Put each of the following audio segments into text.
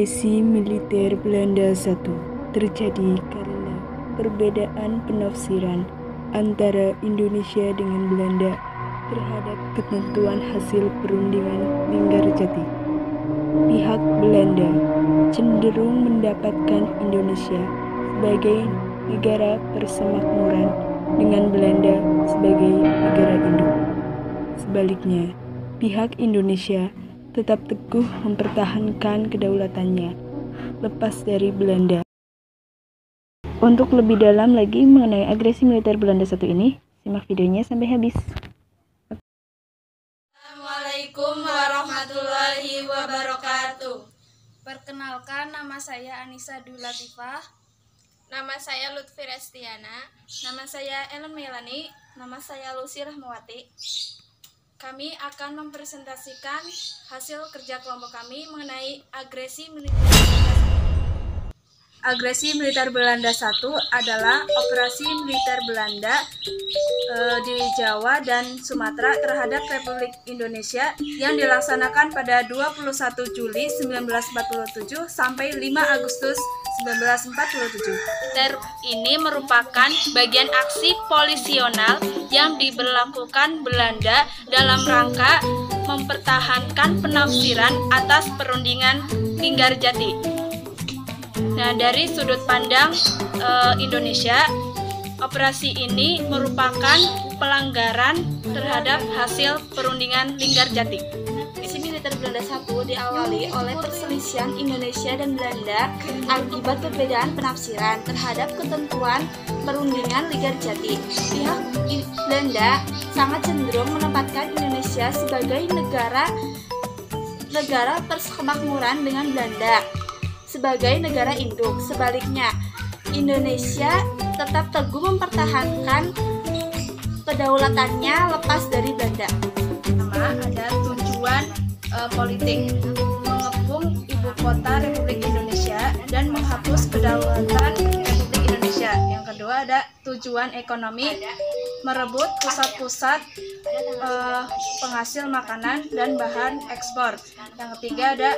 Agresi militer Belanda I terjadi karena perbedaan penafsiran antara Indonesia dengan Belanda terhadap ketentuan hasil perundingan Linggarjati. Pihak Belanda cenderung mendapatkan Indonesia sebagai negara persemakmuran dengan Belanda sebagai negara induk. Sebaliknya, pihak Indonesia tetap teguh mempertahankan kedaulatannya lepas dari Belanda. Untuk lebih dalam lagi mengenai agresi militer Belanda I ini, simak videonya sampai habis. Assalamualaikum warahmatullahi wabarakatuh. Perkenalkan, nama saya Anissa Dwi Latifah. Nama saya Lutfi Restiana. Nama saya Ellen Melani. Nama saya Lucy Rahmawati. Kami akan mempresentasikan hasil kerja kelompok kami mengenai agresi militer Belanda I adalah operasi militer Belanda di Jawa dan Sumatera terhadap Republik Indonesia yang dilaksanakan pada 21 Juli 1947 sampai 5 Agustus 1947. Ini merupakan bagian aksi polisional yang diberlakukan Belanda dalam rangka mempertahankan penafsiran atas perundingan Linggarjati. Nah, dari sudut pandang Indonesia, operasi ini merupakan pelanggaran terhadap hasil perundingan Linggarjati. Agresi militer Belanda I diawali oleh perselisihan Indonesia dan Belanda akibat perbedaan penafsiran terhadap ketentuan perundingan Linggarjati. Pihak Belanda sangat cenderung menempatkan Indonesia sebagai negara persemakmuran dengan Belanda sebagai negara induk. Sebaliknya, Indonesia tetap teguh mempertahankan kedaulatannya lepas dari Belanda. Pertama, ada tujuan politik, mengepung ibu kota Republik Indonesia dan menghapus kedaulatan Republik Indonesia. Yang kedua, ada tujuan ekonomi, merebut pusat-pusat penghasil makanan dan bahan ekspor. Yang ketiga, ada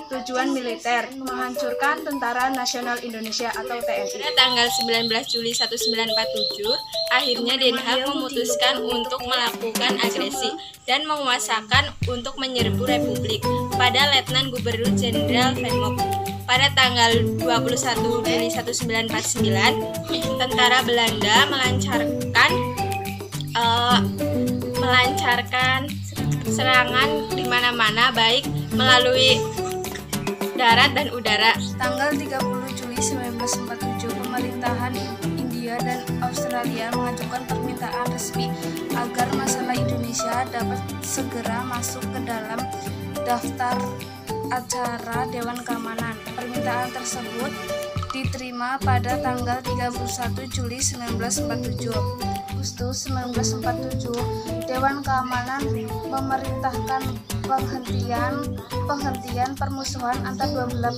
tujuan militer, menghancurkan Tentara Nasional Indonesia atau TNI. Pada tanggal 19 Juli 1947, akhirnya Den Haag memutuskan untuk melakukan agresi dan menguasakan untuk menyerbu Republik pada Letnan Gubernur Jenderal Van Mock. Pada tanggal 21 Juli 1949, tentara Belanda melancarkan serangan di mana-mana, baik melalui darat dan udara. Tanggal 30 Juli 1947, pemerintahan India dan Australia mengajukan permintaan resmi agar masalah Indonesia dapat segera masuk ke dalam daftar acara Dewan Keamanan. Permintaan tersebut diterima pada tanggal 31 Juli 1947. Agustus 1947, Dewan Keamanan memerintahkan penghentian permusuhan antar dua belah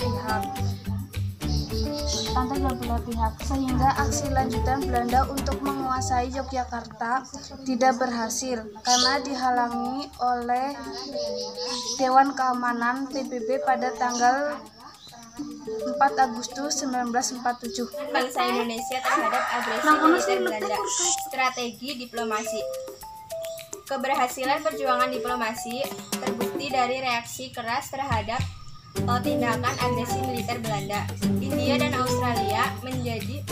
pihak, sehingga aksi lanjutan Belanda untuk menguasai Yogyakarta tidak berhasil karena dihalangi oleh Dewan Keamanan PBB pada tanggal 4 Agustus 1947. Bangsa Indonesia terhadap agresi militer Belanda. Strategi diplomasi. Keberhasilan perjuangan diplomasi terbukti dari reaksi keras terhadap tindakan agresi militer Belanda. India dan Australia menjadi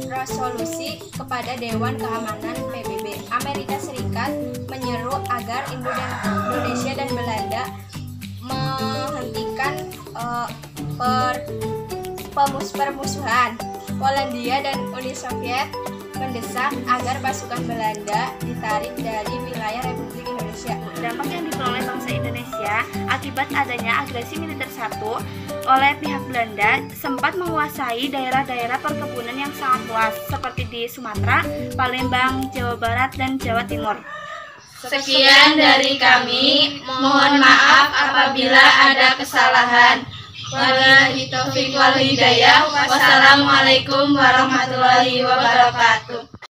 resolusi kepada Dewan Keamanan PBB. Amerika Serikat menyeru agar Indonesia dan Belanda menghentikan permusuhan. Polandia dan Uni Soviet mendesak agar pasukan Belanda ditarik dari wilayah Republik Indonesia. Dampak yang diperoleh bangsa Indonesia akibat adanya agresi militer I oleh pihak Belanda sempat menguasai daerah-daerah perkebunan yang sangat luas seperti di Sumatera, Palembang, Jawa Barat, dan Jawa Timur. Sekian dari kami, mohon maaf apabila ada kesalahan. Wabillahi taufiq wal hidayah. Wassalamualaikum warahmatullahi wabarakatuh.